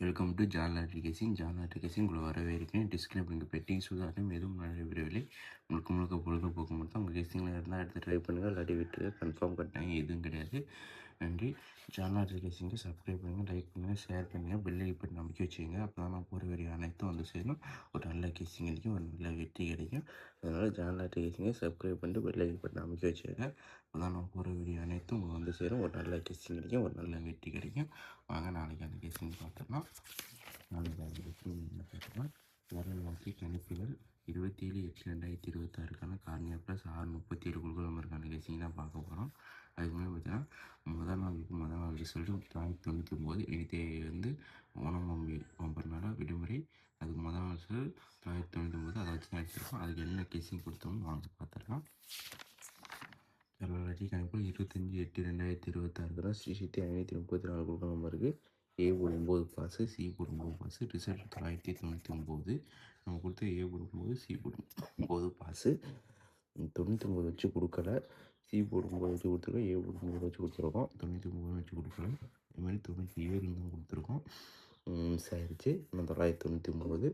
Welcome to John lottery casing. John lottery கேசிங் உங்களை வரவேற்கிறேன். Disclaimer, இங்கே பெட்டிங்ஸ் உதாரணம் எதுவும் நடைபெறவில்லை. முழுக்க பொழுதுபோக்கு மட்டும். உங்கள் கேசிங்கில் இருந்தால் எடுத்து ட்ரை பண்ணுங்கள், இல்லாட்டி விட்டு கன்ஃபார்ம் கட்டாங்க எதுவும் கிடையாது. நன்றி. ஜான் லாட்ரி கேசிங்கை சப்ஸ்கிரைப் பண்ணுங்கள், லைக் பண்ணுங்கள், ஷேர் பண்ணுங்கள், பெல்லை இப்படி நம்பிக்கை வச்சுக்கோங்க. அப்போ தான் நான் போகிற வீடியோ அனைத்தும் வந்து சேரும். ஒரு நல்ல கேசிங் கிடைக்கும், ஒரு நல்ல வெற்றி கிடைக்கும். அதனால் ஜான் லாட்ரி கேசிங்கை சப்ஸ்கிரைப் பண்ணிட்டு பெல்லை இப்படி நம்பிக்கை வச்சுக்கோங்க. அப்போ தான் நான் போகிற வீடியோ அனைத்தும் உங்களுக்கு வந்து சேரும். ஒரு நல்ல கேசிங் கிடைக்கும், ஒரு நல்ல வெற்றி கிடைக்கும். வாங்க நாளைக்கு அந்த கேசிங் பார்த்தோம்னா கேரளா லாட்ரி கணிப்புகள் 27/8/2026க்கான கார்னியா ப்ளஸ் 637 குழுக்கள் நம்பருக்கான கேசிங் தான் பார்க்க போகிறோம். அதுக்கு முன்னாடி பார்த்தீங்கன்னா முதல் நாள் ரிசல்ட்டு 999. இன்னைக்கு வந்து ஓணம் நம்பர்னால விடுமுறை. அதுக்கு முதல் நாள் ரிசல்ட் 999. அதை வச்சு தான் எடுத்துருக்கோம். அதுக்கு என்ன கேசிங் கொடுத்தோம்னு வாங்க பார்த்துக்கலாம். கேரளா லாட்ரி கணிப்புகள் 25/8/2026 ஸ்ரீ சித்தி 534 குழுக்கள் நம்பருக்கு A board 9 pass, C board 9 pass. Result 999. நம்ம கொடுத்த A board 9, C board 9 pass. 99 வச்சு கொடுக்கல. சி போர்டு 9 வச்சு கொடுத்துருக்கோம், ஏ போர்டு 9 வச்சு கொடுத்துருக்கோம். 99 வச்சு கொடுக்கல. இதுமாதிரி 97 தான் கொடுத்துருக்கோம். மிஸ் ஆகிடுச்சு. 999.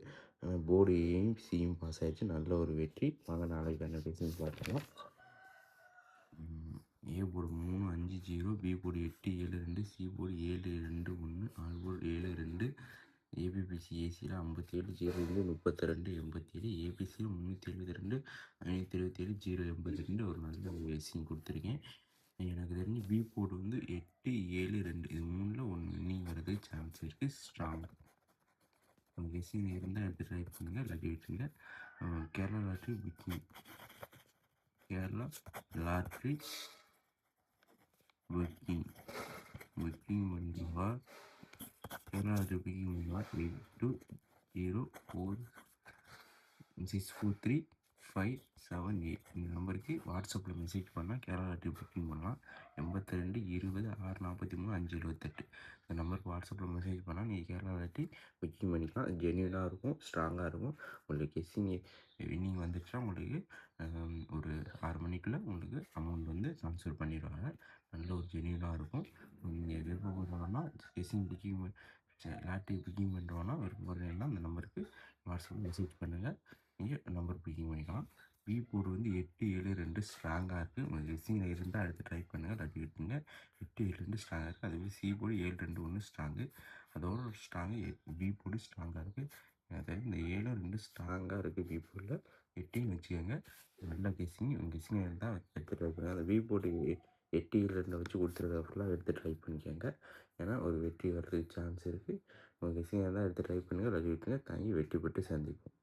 போர்டு ஏயும் சியும் பாஸ் ஆகிடுச்சு. நல்ல ஒரு வெற்றி. வாங்க நாளைக்கு என்ன பேசுன்னு பார்க்கலாம். A board 350, B board 872, C board 721, all board 72, ABBC ஏசியில் 57, 0 32, 87, ஏபிசியில் 372, 577, 082. ஒரு நல்ல ஏசியும் கொடுத்துருக்கேன். எனக்கு தெரிஞ்சு பி போர்டு வந்து 872 இது 3ல் 1 வின்னிங் வரதுக்கு சான்ஸ் இருக்குது. ஸ்ட்ராங் உங்கள் ஏசிங் இருந்தால் எடுத்து ட்ரை பண்ணுங்கள், இல்லாட்டி விட்டுருங்க. Kerala lottery booking, Kerala lottery booking பண்ணுவா. கேரளா லாட்ரி புக்கிங் பண்ணுவா 8204643578 இந்த நம்பருக்கு வாட்ஸ்அப்பில் மெசேஜ் பண்ணால் கேரளா லாட்ரி புக்கிங் பண்ணலாம். 82 20 643 578 இந்த நம்பருக்கு வாட்ஸ்அப்பில் மெசேஜ் பண்ணால் நீங்கள் கேரளா லாட்ரி புக்கிங் பண்ணிக்கலாம். ஜென்யூனாக இருக்கும், ஸ்ட்ராங்காக இருக்கும். உங்களுக்கு கெஸ்ஸிங் வின்னிங் வந்துச்சுன்னா உங்களுக்கு ஒரு 6 மணிக்குள்ளே உங்களுக்கு அமௌண்ட் வந்து ட்ரான்ஸ்ஃபர் பண்ணிடுவாங்க. நல்ல ஒரு ஜென்யூனாக இருக்கும். நீங்கள் விருப்பப்படுறோன்னா கெஸ்ஸிங் புக்கிங் லாட்ரி புக்கிங் பண்ணுறோன்னா விருப்பப்படுறீங்கன்னா அந்த நம்பருக்கு வாட்ஸ்அப்பில் மெசேஜ் பண்ணுங்கள், நீங்கள் நம்பர் புக்கிங் பண்ணிக்கலாம். பி போர்டு வந்து 872 ஸ்ட்ராங்காக இருக்குது. உங்களுக்கு கெஸ்ஸிங்கில் இருந்தால் எடுத்து ட்ரை பண்ணுங்கள், இல்லாட்டி விட்டுங்க. 872 ஸ்ட்ராங்காக இருக்குது. அதுவே சி போர்டு 721 ஸ்ட்ராங்கு. அதோட ஒரு ஸ்ட்ராங்கு பி போர்டு ஸ்ட்ராங்காக இருக்குது. அதாவது இந்த 7 ஸ்ட்ராங்காக இருக்குது. பி போர்டில் 8 வச்சுக்கோங்க. நல்ல கெஸ்ஸிங். உங்கள் கெஸ்ஸிங் இருந்தால் எடுத்து ட்ரை பண்ணுங்கள். அந்த பி போர்டு 8 வச்சு கொடுத்துருக்க ஃபுல்லாக எடுத்து ட்ரை பண்ணிக்கோங்க. ஏன்னா ஒரு வெற்றி வர்றதுக்கு சான்ஸ் இருக்குது. உங்கள் கெஸ்ஸிங் இருந்தால் எடுத்து ட்ரை பண்ணுங்கள், இல்லாட்டி விட்டுங்க. தாங்கி வெற்றி பெற்று சந்திப்போம்.